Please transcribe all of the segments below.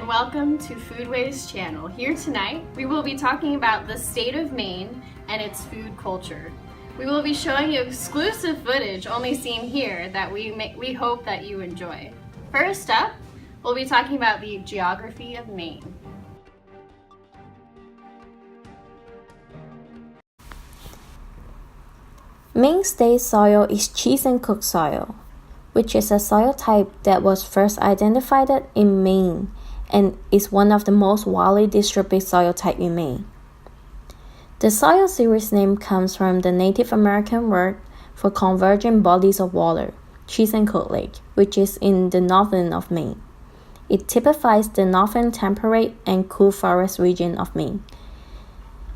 and welcome to Foodways channel. Here tonight, we will be talking about the state of Maine and its food culture. We will be showing you exclusive footage only seen here that we hope that you enjoy. First up, we'll be talking about the geography of Maine. Maine state soil is cheese and cook soil, which is a soil type that was first identified in Maine and is one of the most widely distributed soil types in Maine. The soil series name comes from the Native American word for converging bodies of water, Chesapeake Lake, which is in the northern of Maine. It typifies the northern temperate and cool forest region of Maine.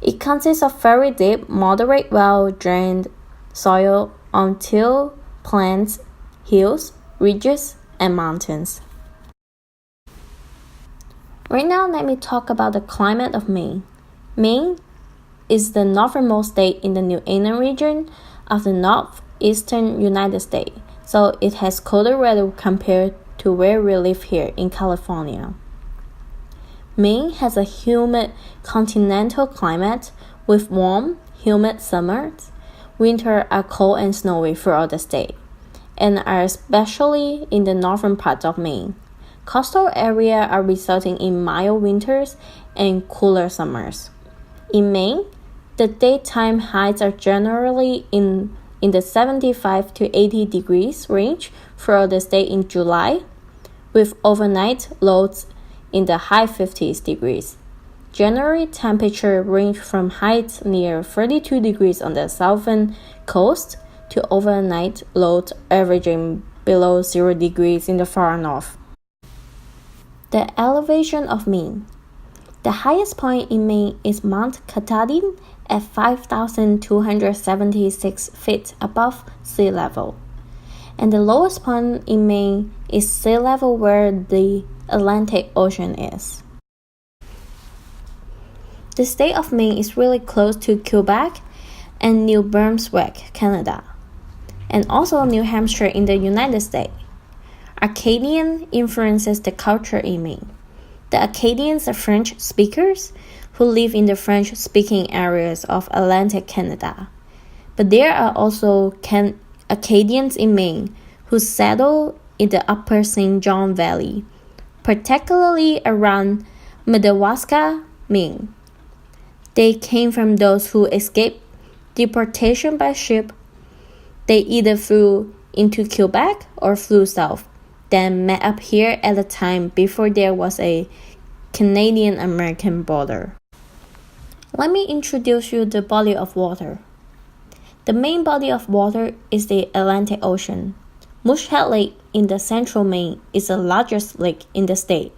It consists of very deep, moderate, well-drained soil on till plains, hills, ridges, and mountains. Right now, let me talk about the climate of Maine. Maine is the northernmost state in the New England region of the northeastern United States, so it has colder weather compared to where we live here in California. Maine has a humid continental climate with warm, humid summers. Winters are cold and snowy throughout the state, and are especially in the northern parts of Maine. Coastal areas are resulting in mild winters and cooler summers. In Maine, the daytime highs are generally in the 75 to 80 degrees range throughout the state in July, with overnight lows in the high 50s degrees. January temperature range from heights near 32 degrees on the southern coast to overnight lows averaging below 0 degrees in the far north. The elevation of Maine. The highest point in Maine is Mount Katahdin at 5,276 feet above sea level, and the lowest point in Maine is sea level where the Atlantic Ocean is. The state of Maine is really close to Quebec and New Brunswick, Canada, and also New Hampshire in the United States. Acadian influences the culture in Maine. The Acadians are French speakers who live in the French-speaking areas of Atlantic Canada. But there are also Acadians in Maine who settle in the upper St. John Valley, particularly around Madawaska, Maine. They came from those who escaped deportation by ship. They either flew into Quebec or flew south, then met up here at the time before there was a Canadian-American border. Let me introduce you the body of water. The main body of water is the Atlantic Ocean. Moosehead Lake in the central Maine is the largest lake in the state.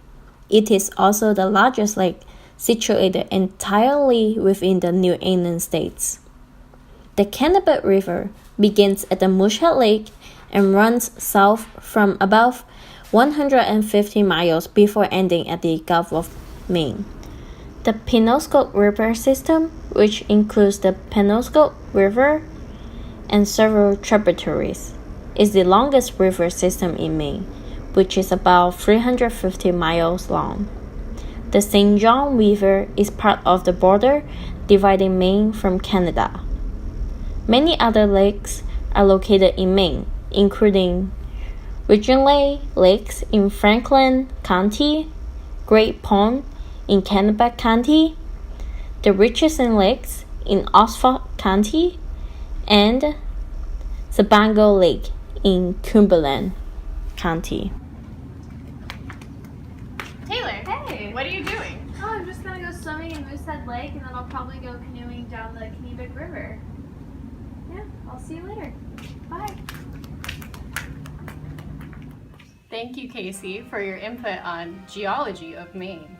It is also the largest lake situated entirely within the New England states. The Kennebec River begins at the Moosehead Lake and runs south from about 150 miles before ending at the Gulf of Maine. The Penobscot River system, which includes the Penobscot River and several tributaries, is the longest river system in Maine, which is about 350 miles long. The St. John River is part of the border dividing Maine from Canada. Many other lakes are located in Maine, including Ridgely Lakes in Franklin County, Great Pond in Kennebec County, the Richardson Lakes in Oxford County, and Sebago Lake in Cumberland County. Taylor, hey, what are you doing? Oh, I'm just gonna go swimming in Moosehead Lake, and then I'll probably go canoeing down the Kennebec River. Yeah, I'll see you later. Bye. Thank you, Casey, for your input on geology of Maine.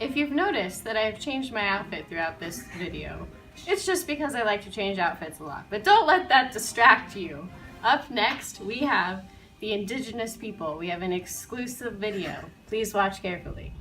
If you've noticed that I've changed my outfit throughout this video, it's just because I like to change outfits a lot. But don't let that distract you. Up next, we have the indigenous people. We have an exclusive video. Please watch carefully.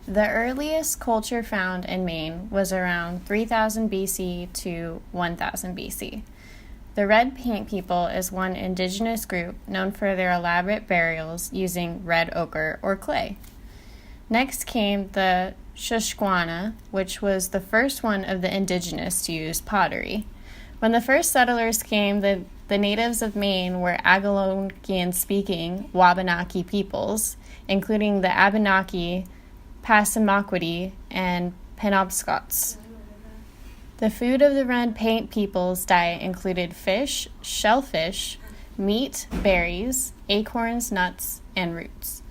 The earliest culture found in Maine was around 3000 BC to 1000 BC. The Red Paint People is one indigenous group known for their elaborate burials using red ochre or clay. Next came the Susquehanna, which was the first one of the indigenous to use pottery. When the first settlers came, the natives of Maine were Algonquian-speaking Wabanaki peoples, including the Abenaki, Passamaquoddy, and Penobscots. The food of the Red Paint People's diet included fish, shellfish, meat, berries, acorns, nuts, and roots.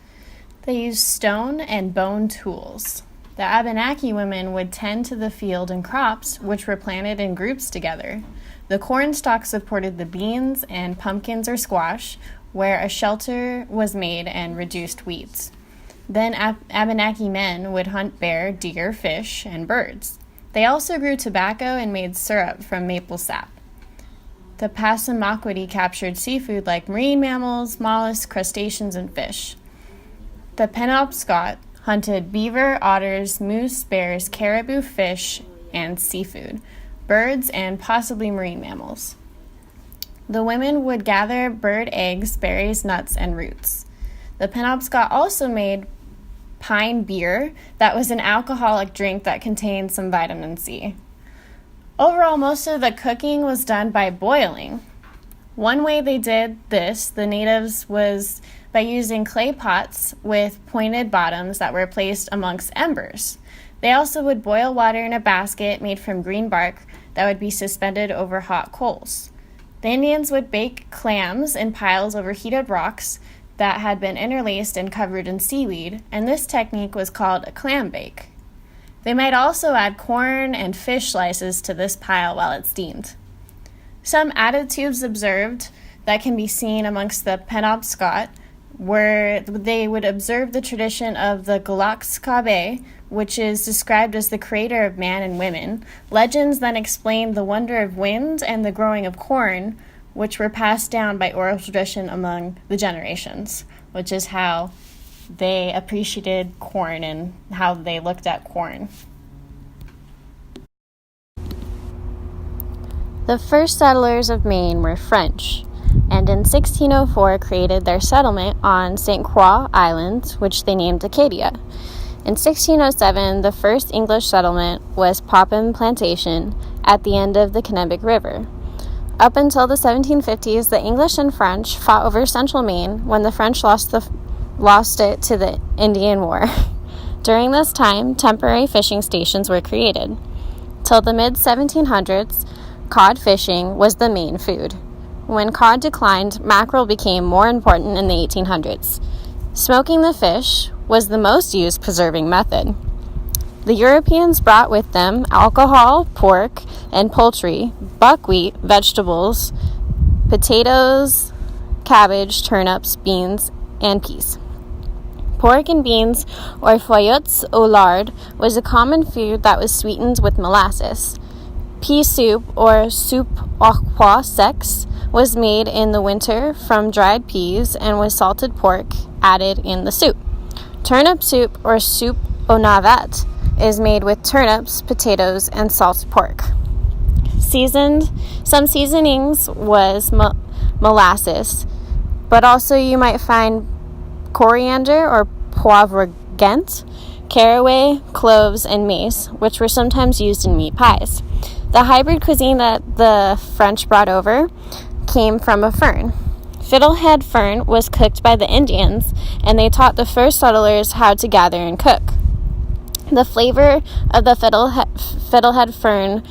They used stone and bone tools. The Abenaki women would tend to the field and crops, which were planted in groups together. The corn stalk supported the beans and pumpkins or squash, where a shelter was made and reduced weeds. Then Abenaki men would hunt bear, deer, fish, and birds. They also grew tobacco and made syrup from maple sap. The Passamaquoddy captured seafood like marine mammals, mollusks, crustaceans, and fish. The Penobscot hunted beaver, otters, moose, bears, caribou, fish, and seafood, birds, and possibly marine mammals. The women would gather bird eggs, berries, nuts, and roots. The Penobscot also made pine beer that was an alcoholic drink that contained some vitamin C. Overall, most of the cooking was done by boiling. One way they did this, the natives, was by using clay pots with pointed bottoms that were placed amongst embers. They also would boil water in a basket made from green bark that would be suspended over hot coals. The Indians would bake clams in piles over heated rocks that had been interlaced and covered in seaweed, and this technique was called a clam bake. They might also add corn and fish slices to this pile while it steamed. Some attitudes observed that can be seen amongst the Penobscot where they would observe the tradition of the Galakskabe, which is described as the creator of man and women. Legends then explain the wonder of wind and the growing of corn, which were passed down by oral tradition among the generations, which is how they appreciated corn and how they looked at corn. The first settlers of Maine were French, and in 1604 created their settlement on St. Croix Island, which they named Acadia. In 1607, the first English settlement was Popham Plantation at the end of the Kennebec River. Up until the 1750s, the English and French fought over central Maine when the French lost it to the Indian War. During this time, temporary fishing stations were created. Till the mid-1700s, cod fishing was the main food. When cod declined, mackerel became more important in the 1800s. Smoking the fish was the most used preserving method. The Europeans brought with them alcohol, pork, and poultry, buckwheat, vegetables, potatoes, cabbage, turnips, beans, and peas. Pork and beans, or foyots au lard, was a common food that was sweetened with molasses. Pea soup, or soup aux pois secs, was made in the winter from dried peas and with salted pork added in the soup. Turnip soup, or soup aux navette, is made with turnips, potatoes, and salted pork. Some seasonings was molasses, but also you might find coriander or poivre gent, caraway, cloves, and mace, which were sometimes used in meat pies. The hybrid cuisine that the French brought over came from a fern. Fiddlehead fern was cooked by the Indians, and they taught the first settlers how to gather and cook. The flavor of the fiddlehead fern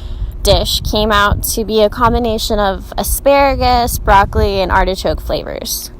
dish came out to be a combination of asparagus, broccoli, and artichoke flavors.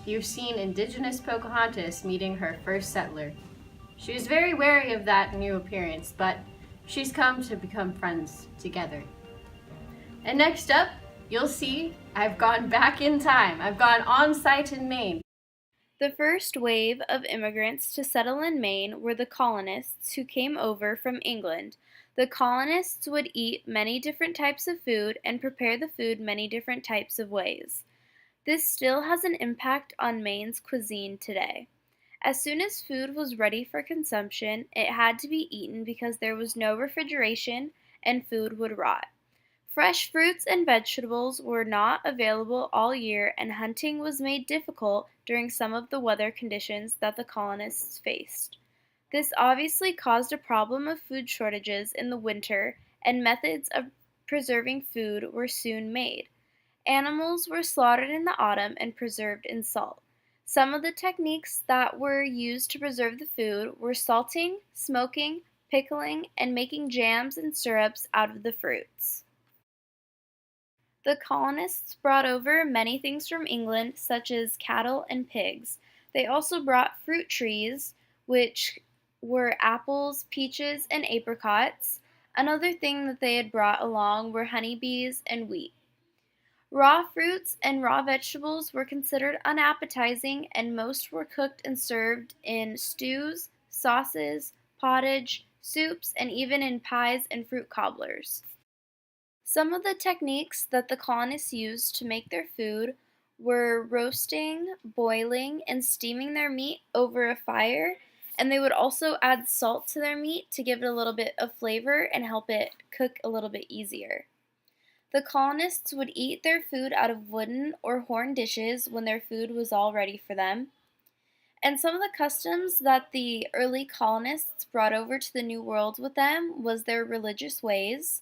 you've seen Indigenous Pocahontas meeting her first settler. She was very wary of that new appearance, but she's come to become friends together. And next up, you'll see I've gone back in time. I've gone on site in Maine. The first wave of immigrants to settle in Maine were the colonists who came over from England. The colonists would eat many different types of food and prepare the food many different types of ways. This still has an impact on Maine's cuisine today. As soon as food was ready for consumption, it had to be eaten because there was no refrigeration and food would rot. Fresh fruits and vegetables were not available all year, and hunting was made difficult during some of the weather conditions that the colonists faced. This obviously caused a problem of food shortages in the winter, and methods of preserving food were soon made. Animals were slaughtered in the autumn and preserved in salt. Some of the techniques that were used to preserve the food were salting, smoking, pickling, and making jams and syrups out of the fruits. The colonists brought over many things from England, such as cattle and pigs. They also brought fruit trees, which were apples, peaches, and apricots. Another thing that they had brought along were honeybees and wheat. Raw fruits and raw vegetables were considered unappetizing, and most were cooked and served in stews, sauces, pottage, soups, and even in pies and fruit cobblers. Some of the techniques that the colonists used to make their food were roasting, boiling, and steaming their meat over a fire, and they would also add salt to their meat to give it a little bit of flavor and help it cook a little bit easier. The colonists would eat their food out of wooden or horn dishes when their food was all ready for them. And some of the customs that the early colonists brought over to the New World with them was their religious ways.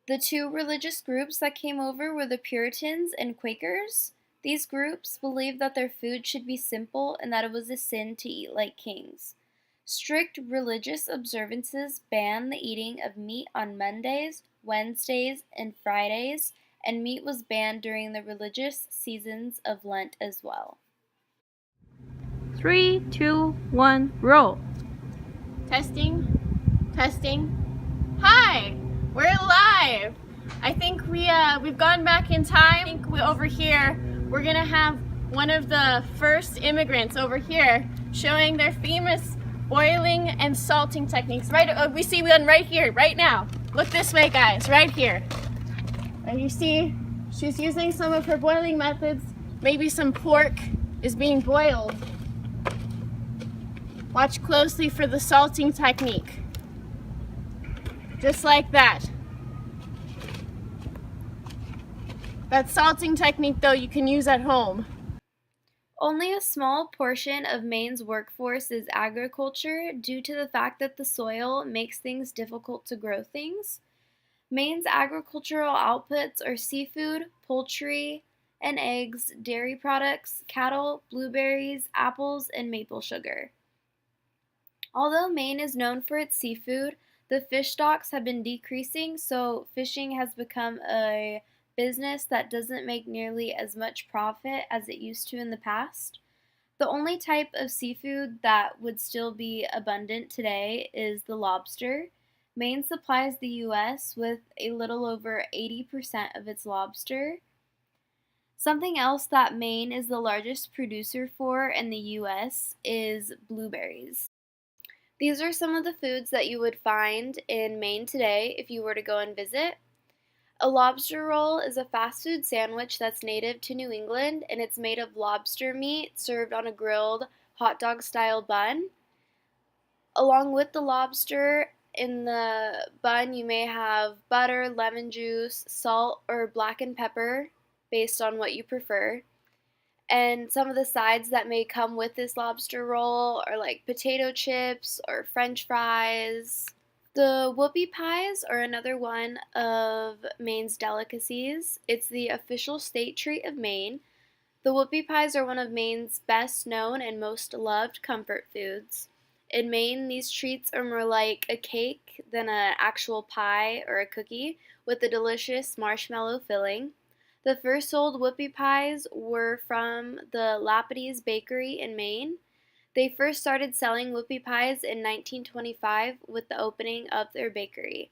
The two religious groups that came over were the Puritans and Quakers. These groups believed that their food should be simple and that it was a sin to eat like kings. Strict religious observances banned the eating of meat on Mondays, Wednesdays, and Fridays, and meat was banned during the religious seasons of Lent as well. 3, 2, 1, roll. Testing, testing. Hi, we're live. I think we've gone back in time. I think over here we're gonna have one of the first immigrants over here showing their famous boiling and salting techniques. Right, we see one right here, right now. Look this way, guys, right here. And you see, she's using some of her boiling methods. Maybe some pork is being boiled. Watch closely for the salting technique. Just like that. That salting technique, though, you can use at home. Only a small portion of Maine's workforce is agriculture due to the fact that the soil makes things difficult to grow things. Maine's agricultural outputs are seafood, poultry, and eggs, dairy products, cattle, blueberries, apples, and maple sugar. Although Maine is known for its seafood, the fish stocks have been decreasing, so fishing has become a business that doesn't make nearly as much profit as it used to in the past. The only type of seafood that would still be abundant today is the lobster. Maine supplies the U.S. with a little over 80% of its lobster. Something else that Maine is the largest producer for in the U.S. is blueberries. These are some of the foods that you would find in Maine today if you were to go and visit. A lobster roll is a fast food sandwich that's native to New England, and it's made of lobster meat served on a grilled hot dog style bun. Along with the lobster in the bun, you may have butter, lemon juice, salt, or black and pepper based on what you prefer. And some of the sides that may come with this lobster roll are like potato chips or French fries. The whoopie pies are another one of Maine's delicacies. It's the official state treat of Maine. The whoopie pies are one of Maine's best known and most loved comfort foods. In Maine, these treats are more like a cake than an actual pie or a cookie with a delicious marshmallow filling. The first sold whoopie pies were from the Lapides Bakery in Maine. They first started selling whoopie pies in 1925 with the opening of their bakery.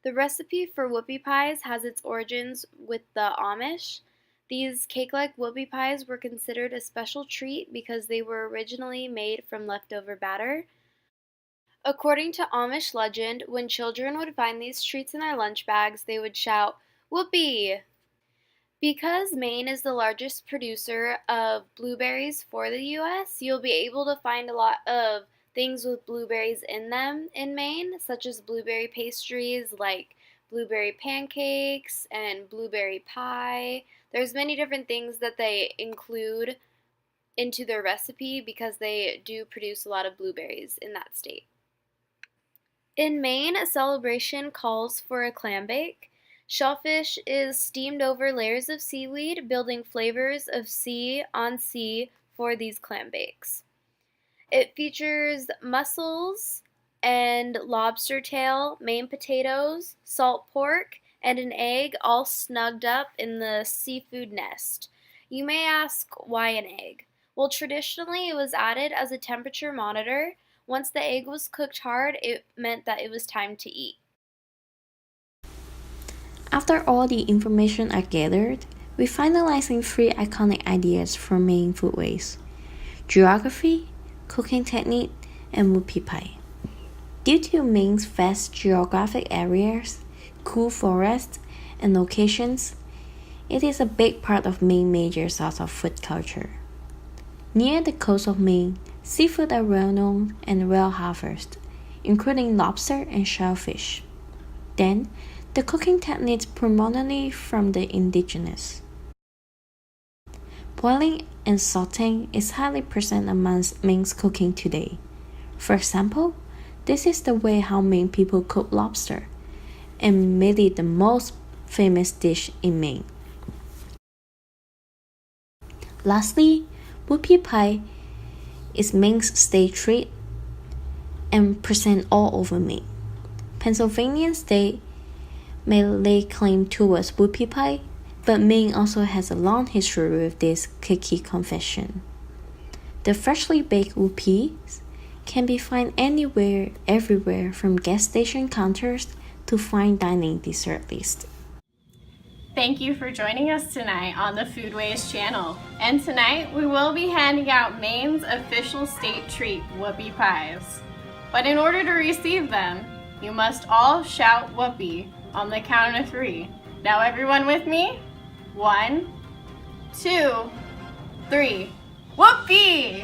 The recipe for whoopie pies has its origins with the Amish. These cake-like whoopie pies were considered a special treat because they were originally made from leftover batter. According to Amish legend, when children would find these treats in their lunch bags, they would shout, "Whoopee!" Because Maine is the largest producer of blueberries for the U.S., you'll be able to find a lot of things with blueberries in them in Maine, such as blueberry pastries like blueberry pancakes and blueberry pie. There's many different things that they include into their recipe because they do produce a lot of blueberries in that state. In Maine, a celebration calls for a clam bake. Shellfish is steamed over layers of seaweed, building flavors of sea on sea for these clam bakes. It features mussels and lobster tail, Maine potatoes, salt pork, and an egg all snugged up in the seafood nest. You may ask, why an egg? Well, traditionally it was added as a temperature monitor. Once the egg was cooked hard, it meant that it was time to eat. After all the information I gathered, we're finalizing 3 iconic ideas from Maine foodways: geography, cooking technique, and whoopie pie. Due to Maine's vast geographic areas, cool forests, and locations, it is a big part of Maine's major source of food culture. Near the coast of Maine, seafood are well known and well harvested, including lobster and shellfish. Then, the cooking techniques predominantly from the indigenous. Boiling and sauteing is highly present amongst Maine's cooking today. For example, this is the way how Maine people cook lobster, and made it the most famous dish in Maine. Lastly, whoopie pie is Maine's state treat and present all over Maine. Pennsylvania state may lay claim towards whoopie pie, but Maine also has a long history with this cookie confection. The freshly baked whoopies can be found anywhere, everywhere, from gas station counters to fine dining dessert lists. Thank you for joining us tonight on the Foodways channel. And tonight we will be handing out Maine's official state treat, whoopie pies. But in order to receive them, you must all shout whoopee on the count of 3. Now everyone with me? 1, 2, 3. Whoopee!